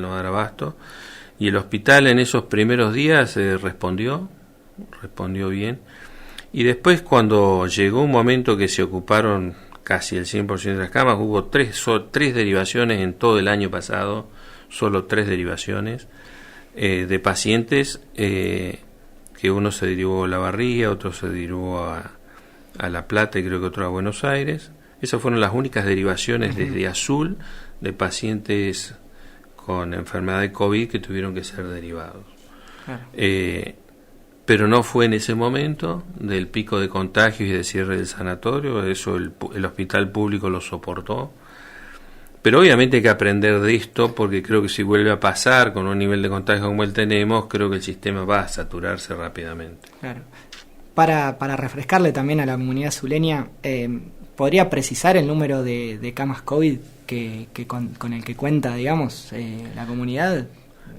no va a dar abasto, y el hospital en esos primeros días respondió bien, y después, cuando llegó un momento que se ocuparon casi el 100% de las camas, hubo tres derivaciones en todo el año pasado, solo 3 derivaciones de pacientes, que uno se derivó a Olavarría, otro se derivó a La Plata y creo que otro a Buenos Aires. Esas fueron las únicas derivaciones desde Azul de pacientes con enfermedad de COVID que tuvieron que ser derivados. Pero no fue en ese momento del pico de contagios y de cierre del sanatorio, eso el hospital público lo soportó. Pero obviamente hay que aprender de esto, porque creo que si vuelve a pasar con un nivel de contagio como el tenemos, creo que el sistema va a saturarse rápidamente. Claro. Para refrescarle también a la comunidad azuleña, ¿podría precisar el número de camas COVID que con el que cuenta, digamos, la comunidad?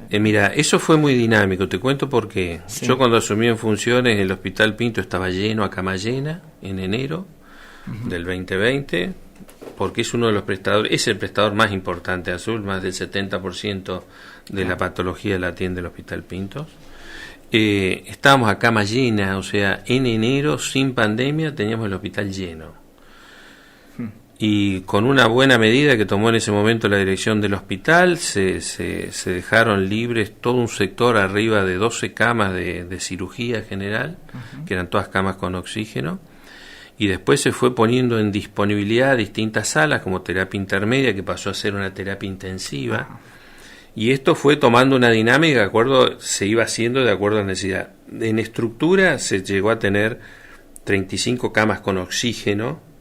Mira, eso fue muy dinámico, te cuento por qué. Sí. Yo cuando asumí en funciones, el Hospital Pinto estaba lleno, a cama llena, en enero del 2020, porque es uno de los prestadores, es el prestador más importante de Azul, más del 70% de la patología la atiende el Hospital Pintos. Estábamos a cama llena, o sea, en enero, sin pandemia, teníamos el hospital lleno. Y con una buena medida que tomó en ese momento la dirección del hospital, se dejaron libres todo un sector arriba de 12 camas de cirugía general, que eran todas camas con oxígeno, y después se fue poniendo en disponibilidad distintas salas como terapia intermedia, que pasó a ser una terapia intensiva, y esto fue tomando una dinámica, se iba haciendo de acuerdo a la necesidad. En estructura se llegó a tener 35 camas con oxígeno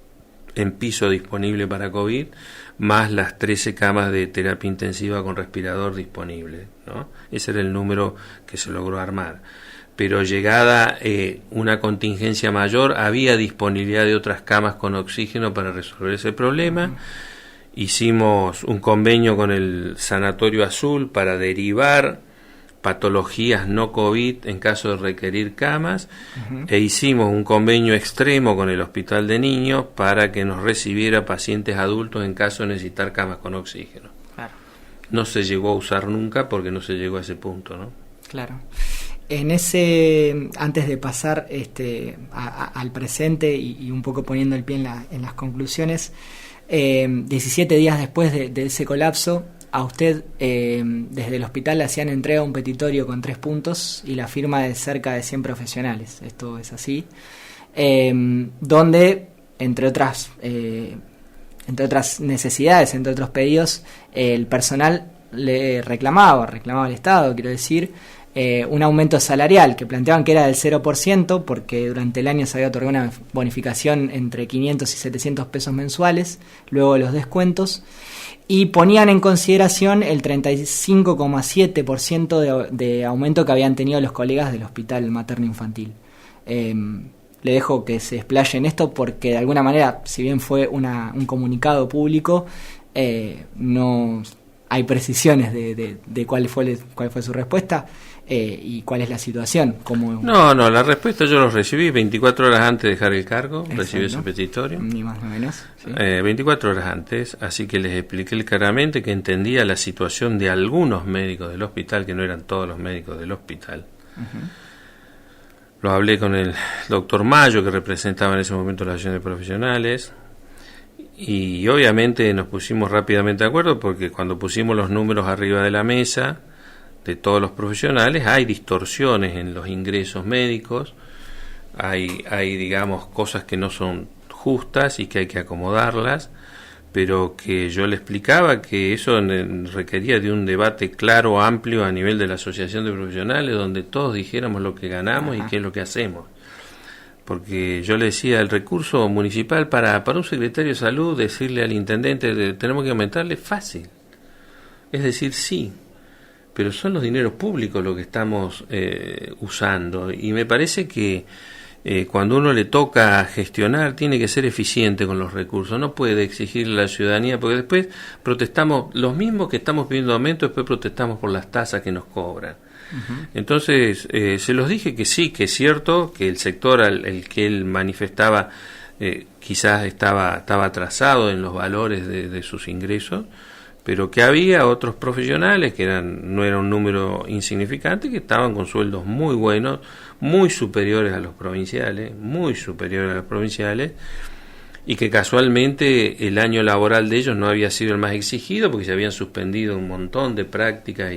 en piso disponible para COVID, más las 13 camas de terapia intensiva con respirador disponible, ¿no? Ese era el número que se logró armar. Pero llegada una contingencia mayor, había disponibilidad de otras camas con oxígeno para resolver ese problema. Hicimos un convenio con el Sanatorio Azul para derivar patologías no COVID en caso de requerir camas, e hicimos un convenio extremo con el Hospital de Niños para que nos recibiera pacientes adultos en caso de necesitar camas con oxígeno. Claro. No se llegó a usar nunca porque no se llegó a ese punto, ¿no? Claro. Antes de pasar al presente y un poco poniendo el pie en las conclusiones, 17 días después de ese colapso, a usted desde el hospital le hacían entrega a un petitorio con 3 puntos y la firma de cerca de 100 profesionales. Esto es así. Donde, entre otras necesidades, entre otros pedidos, el personal le reclamaba al Estado, quiero decir, un aumento salarial que planteaban que era del 0%, porque durante el año se había otorgado una bonificación entre 500 y 700 pesos mensuales, luego de los descuentos, y ponían en consideración el 35,7% de aumento que habían tenido los colegas del Hospital Materno Infantil. Le dejo que se explaye en esto porque de alguna manera, si bien fue un comunicado público, no hay precisiones de cuál fue su respuesta y cuál es la situación. No, la respuesta yo lo recibí 24 horas antes de dejar el cargo. Exacto. Recibí ese petitorio. Ni más ni menos. Sí. 24 horas antes, así que les expliqué claramente que entendía la situación de algunos médicos del hospital, que no eran todos los médicos del hospital. Lo hablé con el doctor Mayo, que representaba en ese momento la asociación de profesionales, y obviamente nos pusimos rápidamente de acuerdo, porque cuando pusimos los números arriba de la mesa de todos los profesionales, hay distorsiones en los ingresos médicos, hay digamos cosas que no son justas y que hay que acomodarlas, pero que yo le explicaba que eso requería de un debate claro, amplio a nivel de la asociación de profesionales, donde todos dijéramos lo que ganamos y qué es lo que hacemos. Porque yo le decía, el recurso municipal para un secretario de salud, decirle al intendente tenemos que aumentarle, fácil, es decir, sí, pero son los dineros públicos lo que estamos usando, y me parece que cuando uno le toca gestionar tiene que ser eficiente con los recursos, no puede exigirle a la ciudadanía, porque después protestamos, los mismos que estamos pidiendo aumento, después protestamos por las tasas que nos cobran. Entonces se los dije que sí, que es cierto que el sector el que él manifestaba quizás estaba atrasado en los valores de sus ingresos, pero que había otros profesionales que no era un número insignificante, que estaban con sueldos muy buenos, muy superiores a los provinciales, y que casualmente el año laboral de ellos no había sido el más exigido porque se habían suspendido un montón de prácticas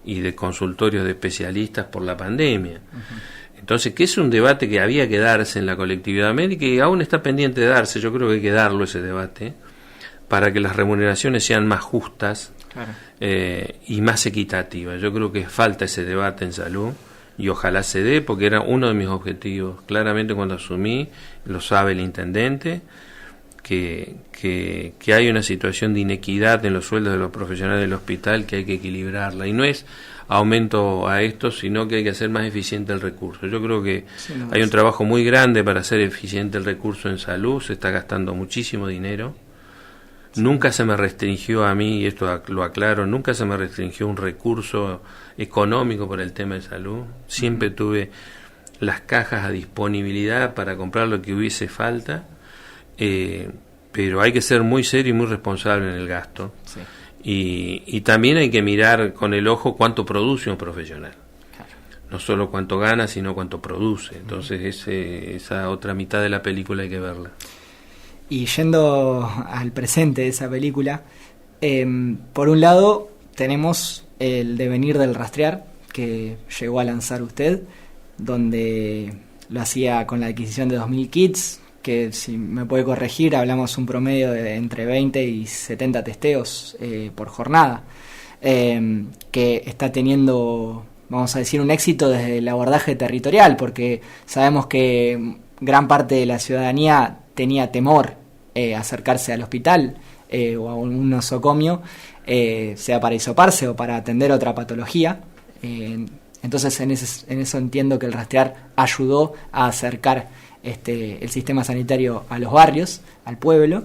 y de consultorios de especialistas por la pandemia. Entonces, que es un debate que había que darse en la colectividad médica y aún está pendiente de darse. Yo creo que hay que darlo, ese debate, para que las remuneraciones sean más justas, claro, y más equitativas. Yo creo que falta ese debate en salud y ojalá se dé, porque era uno de mis objetivos. Claramente cuando asumí, lo sabe el intendente, que hay una situación de inequidad en los sueldos de los profesionales del hospital que hay que equilibrarla, y no es aumento a esto, sino que hay que hacer más eficiente el recurso. Yo creo que hay un trabajo muy grande para hacer eficiente el recurso en salud, se está gastando muchísimo dinero. Nunca se me restringió a mí, y esto lo aclaro, nunca se me restringió un recurso económico por el tema de salud. Siempre tuve las cajas a disponibilidad para comprar lo que hubiese falta, pero hay que ser muy serio y muy responsable en el gasto. Sí. Y también hay que mirar con el ojo cuánto produce un profesional. Claro. No solo cuánto gana, sino cuánto produce. Entonces esa otra mitad de la película hay que verla. Y yendo al presente de esa película, por un lado tenemos el devenir del rastrear, que llegó a lanzar usted, donde lo hacía con la adquisición de 2.000 kits, que si me puede corregir, hablamos un promedio de entre 20 y 70 testeos por jornada, que está teniendo, vamos a decir, un éxito desde el abordaje territorial, porque sabemos que gran parte de la ciudadanía tenía temor acercarse al hospital o a un nosocomio, sea para hisoparse o para atender otra patología. Entonces en eso entiendo que el rastrear ayudó a acercar el sistema sanitario a los barrios, al pueblo.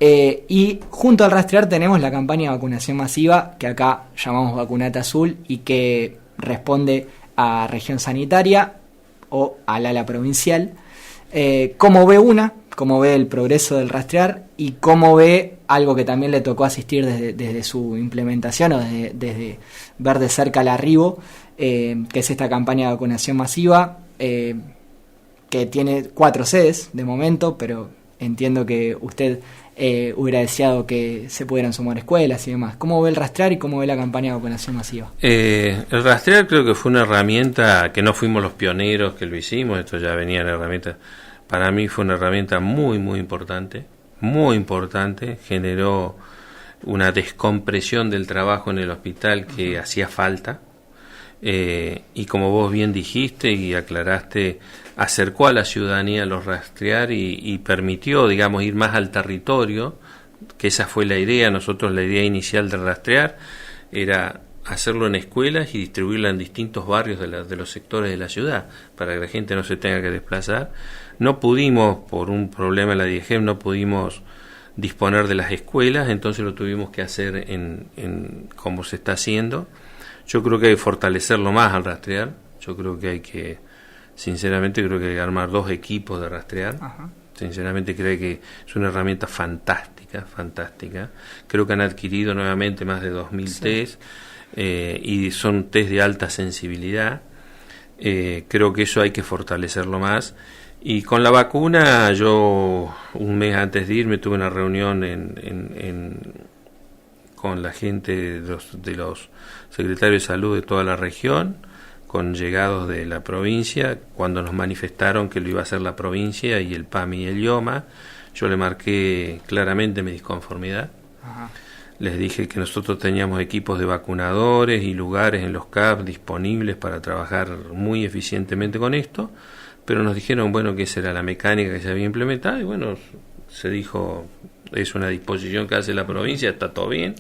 Y junto al rastrear tenemos la campaña de vacunación masiva, que acá llamamos Vacunate Azul, y que responde a región sanitaria o al ala provincial. ¿Cómo ve el progreso del rastrear y cómo ve algo que también le tocó asistir desde su implementación o desde ver de cerca el arribo, que es esta campaña de vacunación masiva, que tiene 4 sedes de momento, pero entiendo que usted hubiera deseado que se pudieran sumar escuelas y demás? ¿Cómo ve el rastrear y cómo ve la campaña de vacunación masiva? El rastrear creo que fue una herramienta que no fuimos los pioneros que lo hicimos, esto ya venía en herramientas. Para mí fue una herramienta muy importante, generó una descompresión del trabajo en el hospital que hacía falta, y como vos bien dijiste y aclaraste, acercó a la ciudadanía los rastrear y permitió, digamos, ir más al territorio, que esa fue la idea. Nosotros, la idea inicial de rastrear era hacerlo en escuelas y distribuirla en distintos barrios de los sectores de la ciudad, para que la gente no se tenga que desplazar. No pudimos, por un problema en la DIEGEM, no pudimos disponer de las escuelas, entonces lo tuvimos que hacer en como se está haciendo. Yo creo que hay que fortalecerlo más al rastrear. Yo creo que hay que, sinceramente, creo que hay que armar 2 equipos de rastrear. Ajá. Sinceramente creo que es una herramienta fantástica. Creo que han adquirido nuevamente más de 2.000 test, y son test de alta sensibilidad. Creo que eso hay que fortalecerlo más. Y con la vacuna, yo un mes antes de irme tuve una reunión con la gente de los secretarios de salud de toda la región, con llegados de la provincia, cuando nos manifestaron que lo iba a hacer la provincia y el PAMI y el IOMA. Yo le marqué claramente mi disconformidad. Ajá. Les dije que nosotros teníamos equipos de vacunadores y lugares en los CAP disponibles para trabajar muy eficientemente con esto, pero nos dijeron, bueno, que esa era la mecánica que se había implementado, y bueno, se dijo, es una disposición que hace la provincia, está todo bien.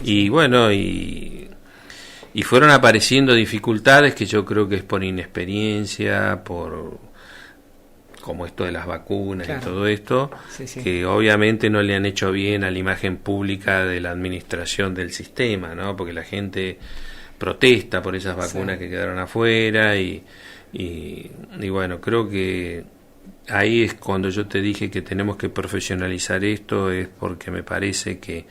Y bueno, y fueron apareciendo dificultades que yo creo que es por inexperiencia, como esto de las vacunas, claro, y todo esto, sí. Que obviamente no le han hecho bien a la imagen pública de la administración del sistema, ¿no? Porque la gente protesta por esas vacunas, sí, que quedaron afuera, y bueno, creo que ahí es cuando yo te dije que tenemos que profesionalizar esto, es porque me parece que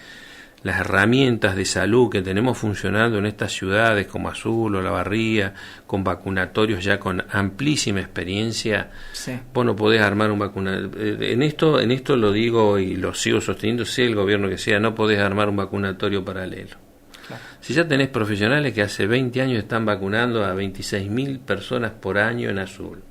las herramientas de salud que tenemos funcionando en estas ciudades como Azul o La Barría, con vacunatorios ya con amplísima experiencia, sí, vos no podés armar un vacunatorio. En esto lo digo y lo sigo sosteniendo, sea el gobierno que sea, no podés armar un vacunatorio paralelo. Claro. Si ya tenés profesionales que hace 20 años están vacunando a 26.000 personas por año en Azul,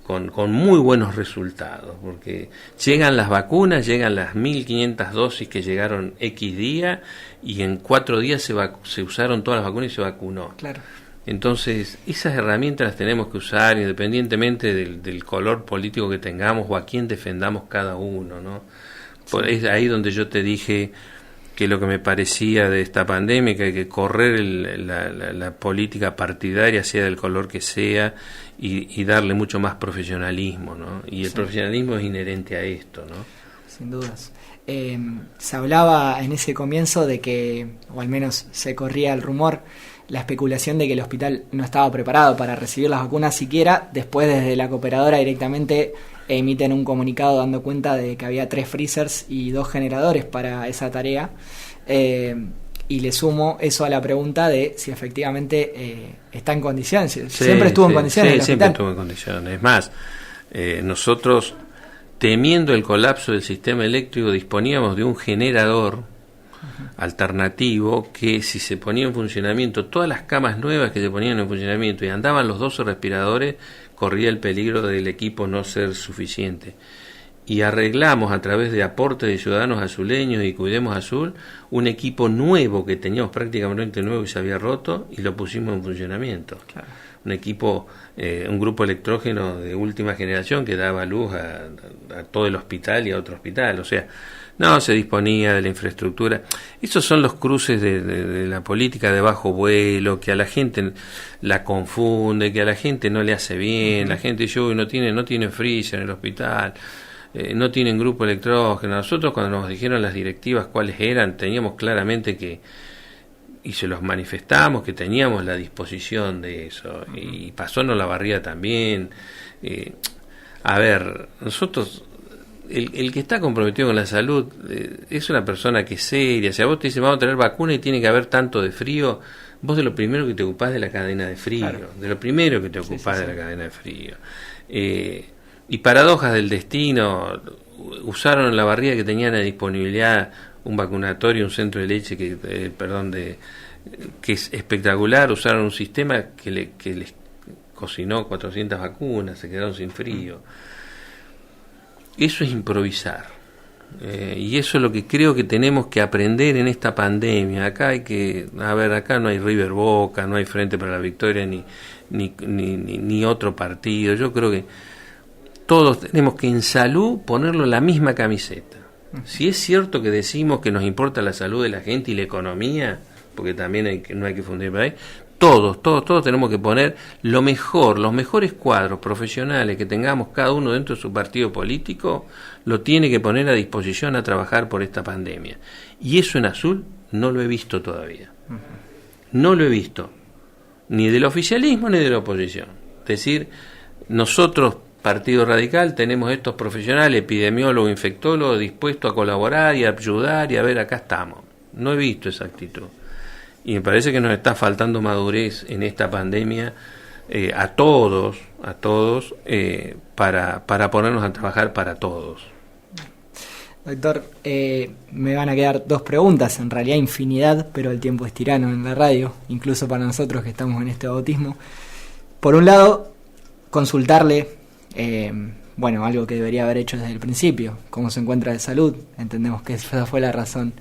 con muy buenos resultados, porque llegan las vacunas, llegan las 1.500 dosis que llegaron X día, y en 4 días se usaron todas las vacunas y se vacunó. Claro. Entonces, esas herramientas las tenemos que usar independientemente del color político que tengamos o a quién defendamos cada uno, ¿no? Sí. Es ahí donde yo te dije que lo que me parecía de esta pandemia, que hay que correr la política partidaria, sea del color que sea, y darle mucho más profesionalismo, ¿no? Y el, sí, profesionalismo es inherente a esto, ¿no? Sin dudas. Se hablaba en ese comienzo de que, o al menos se corría el rumor, la especulación de que el hospital no estaba preparado para recibir las vacunas siquiera. Después, desde la cooperadora directamente emiten un comunicado dando cuenta de que había 3 freezers y 2 generadores para esa tarea. Y le sumo eso a la pregunta de si efectivamente está en condiciones. Sí, siempre estuvo en condiciones. Sí, siempre estuvo en condiciones. Es más, nosotros, temiendo el colapso del sistema eléctrico, disponíamos de un generador alternativo que, si se ponía en funcionamiento, todas las camas nuevas que se ponían en funcionamiento y andaban los 12 respiradores, corría el peligro del equipo no ser suficiente. Y arreglamos, a través de aportes de ciudadanos azuleños y Cuidemos Azul, un equipo nuevo que teníamos prácticamente nuevo y se había roto, y lo pusimos en funcionamiento. Claro. Un equipo, un grupo electrógeno de última generación que daba luz a todo el hospital y a otro hospital. O sea, no se disponía de la infraestructura. Esos son los cruces de la política de bajo vuelo, que a la gente la confunde, que a la gente no le hace bien. La gente dice, uy, no tiene freezer en el hospital. No tienen grupo electrógeno. Nosotros, cuando nos dijeron las directivas cuáles eran, teníamos claramente que y se los manifestamos que teníamos la disposición de eso, y pasó en Olavarría también. A ver, nosotros, el que está comprometido con la salud es una persona que es seria. Si a vos te dicen vamos a tener vacuna y tiene que haber tanto de frío, vos de lo primero que te ocupás de la cadena de frío, claro. De lo primero que te ocupás de la cadena de frío. Y paradojas del destino, usaron en Olavarría que tenían a disponibilidad un vacunatorio, un centro de leche que es espectacular, usaron un sistema que les cocinó 400 vacunas, se quedaron sin frío. Eso es improvisar, y eso es lo que creo que tenemos que aprender en esta pandemia. Acá acá no hay River Boca, no hay Frente para la Victoria ni otro partido. Yo creo que todos tenemos que en salud ponerlo en la misma camiseta. Si es cierto que decimos que nos importa la salud de la gente y la economía, porque también no hay que fundir por ahí, todos tenemos que poner lo mejor, los mejores cuadros profesionales que tengamos cada uno dentro de su partido político, lo tiene que poner a disposición a trabajar por esta pandemia. Y eso en azul no lo he visto todavía. No lo he visto, ni del oficialismo ni de la oposición. Es decir, nosotros, Partido Radical, tenemos estos profesionales, epidemiólogos, infectólogos, dispuestos a colaborar y a ayudar y a ver, acá estamos. No he visto esa actitud. Y me parece que nos está faltando madurez en esta pandemia a todos, para ponernos a trabajar para todos. Doctor, me van a quedar 2 preguntas, en realidad infinidad, pero el tiempo es tirano en la radio, incluso para nosotros que estamos en este bautismo. Por un lado, consultarle algo que debería haber hecho desde el principio, cómo se encuentra de salud. Entendemos que esa fue la razón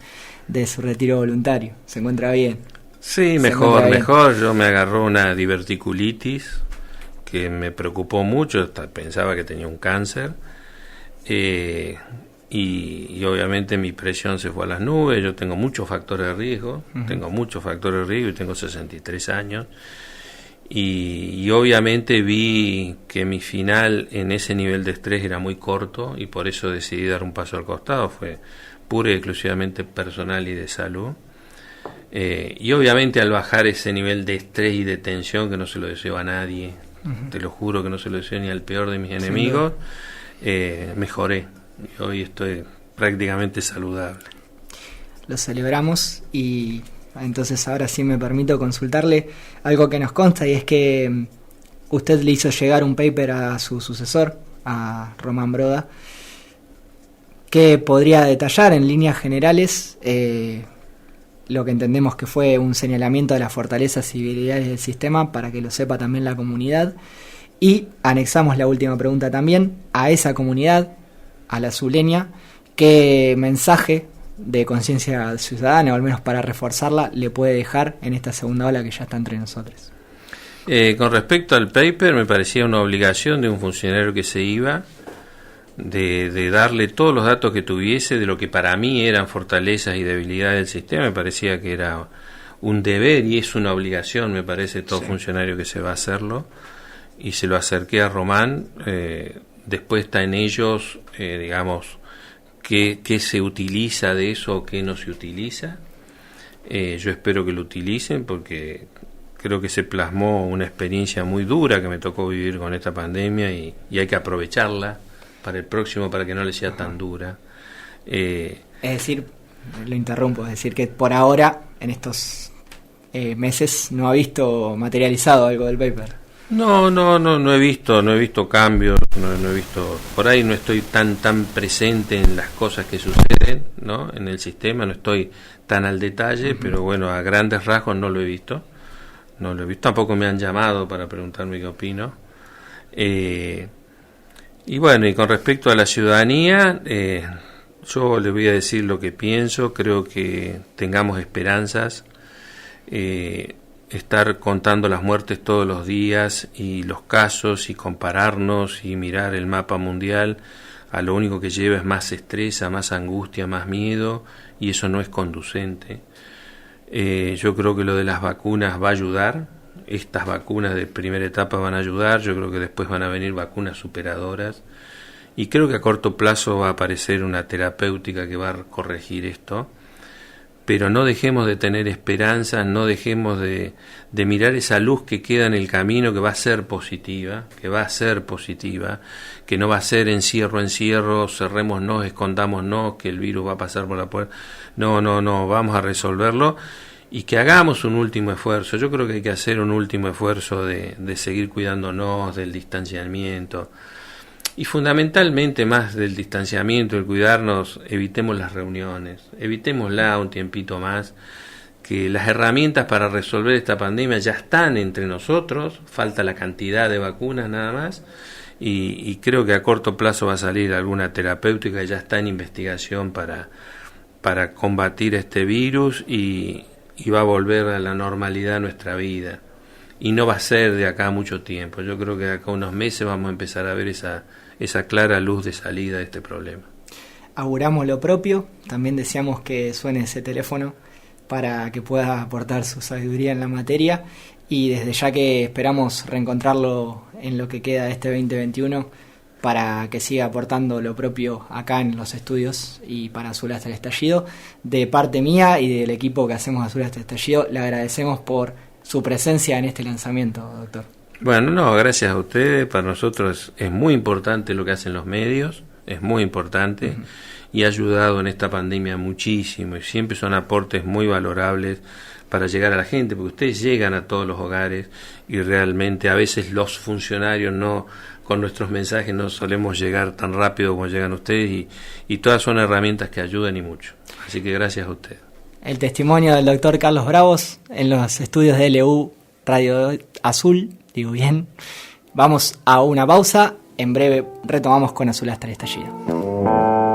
de su retiro voluntario. ¿Se encuentra bien? Sí, mejor. Yo me agarró una diverticulitis que me preocupó mucho, hasta pensaba que tenía un cáncer, y obviamente mi presión se fue a las nubes. Yo tengo muchos factores de riesgo, y tengo 63 años. Y obviamente vi que mi final en ese nivel de estrés era muy corto, y por eso decidí dar un paso al costado. Fue pura y exclusivamente personal y de salud. Y obviamente al bajar ese nivel de estrés y de tensión, que no se lo deseo a nadie, te lo juro que no se lo deseo ni al peor de mis enemigos, mejoré. Y hoy estoy prácticamente saludable. Lo celebramos, y entonces ahora sí me permito consultarle algo que nos consta, y es que usted le hizo llegar un paper a su sucesor, a Román Broda, que podría detallar en líneas generales lo que entendemos que fue un señalamiento de las fortalezas y debilidades del sistema, para que lo sepa también la comunidad. Y anexamos la última pregunta también a esa comunidad, a la zuleña, ¿qué mensaje de conciencia ciudadana, o al menos para reforzarla, le puede dejar en esta segunda ola que ya está entre nosotros? Con respecto al paper, me parecía una obligación de un funcionario que se iba de darle todos los datos que tuviese de lo que para mí eran fortalezas y debilidades del sistema. Me parecía que era un deber, y es una obligación, me parece, todo funcionario que se va a hacerlo, y se lo acerqué a Román. Después está en ellos, qué se utiliza de eso o qué no se utiliza. Yo espero que lo utilicen, porque creo que se plasmó una experiencia muy dura que me tocó vivir con esta pandemia, y hay que aprovecharla para el próximo, para que no le sea tan dura. Es decir, lo interrumpo, es decir que por ahora, en estos meses, no ha visto materializado algo del paper. No he visto cambios, no he visto, por ahí no estoy tan presente en las cosas que suceden, ¿no?, en el sistema, no estoy tan al detalle, pero bueno, a grandes rasgos no lo he visto, tampoco me han llamado para preguntarme qué opino. Y bueno, y con respecto a la ciudadanía, yo le voy a decir lo que pienso. Creo que tengamos esperanzas. Estar contando las muertes todos los días y los casos, y compararnos y mirar el mapa mundial, a lo único que lleva es más estrés, a más angustia, más miedo, y eso no es conducente. Yo creo que lo de las vacunas va a ayudar. Estas vacunas de primera etapa van a ayudar. Yo creo que después van a venir vacunas superadoras, y creo que a corto plazo va a aparecer una terapéutica que va a corregir esto. pero no dejemos de tener esperanza, no dejemos de mirar esa luz que queda en el camino, que va a ser positiva, que no va a ser encierro, cerrémonos, escondámonos, que el virus va a pasar por la puerta. No, vamos a resolverlo, y que hagamos un último esfuerzo. Yo creo que hay que hacer un último esfuerzo de seguir cuidándonos, del distanciamiento. Y fundamentalmente, más del distanciamiento, el cuidarnos, evitemos las reuniones, evitémosla un tiempito más, que las herramientas para resolver esta pandemia ya están entre nosotros, falta la cantidad de vacunas nada más, y creo que a corto plazo va a salir alguna terapéutica, ya está en investigación para combatir este virus, y va a volver a la normalidad nuestra vida. Y no va a ser de acá mucho tiempo. Yo creo que de acá unos meses vamos a empezar a ver esa clara luz de salida de este problema. Auguramos lo propio. También deseamos que suene ese teléfono para que pueda aportar su sabiduría en la materia. Y desde ya que esperamos reencontrarlo en lo que queda de este 2021 para que siga aportando lo propio acá en los estudios y para Azul hasta el Estallido. De parte mía y del equipo que hacemos Azul hasta el Estallido, le agradecemos por su presencia en este lanzamiento, doctor. Bueno, gracias a ustedes. Para nosotros es muy importante lo que hacen los medios, es muy importante, y ha ayudado en esta pandemia muchísimo, y siempre son aportes muy valorables para llegar a la gente, porque ustedes llegan a todos los hogares, y realmente a veces los funcionarios con nuestros mensajes no solemos llegar tan rápido como llegan ustedes, y todas son herramientas que ayudan y mucho. Así que gracias a ustedes. El testimonio del doctor Carlos Bravos en los estudios de LU Radio Azul, digo bien. Vamos a una pausa, en breve retomamos con Azul hasta el Estallido.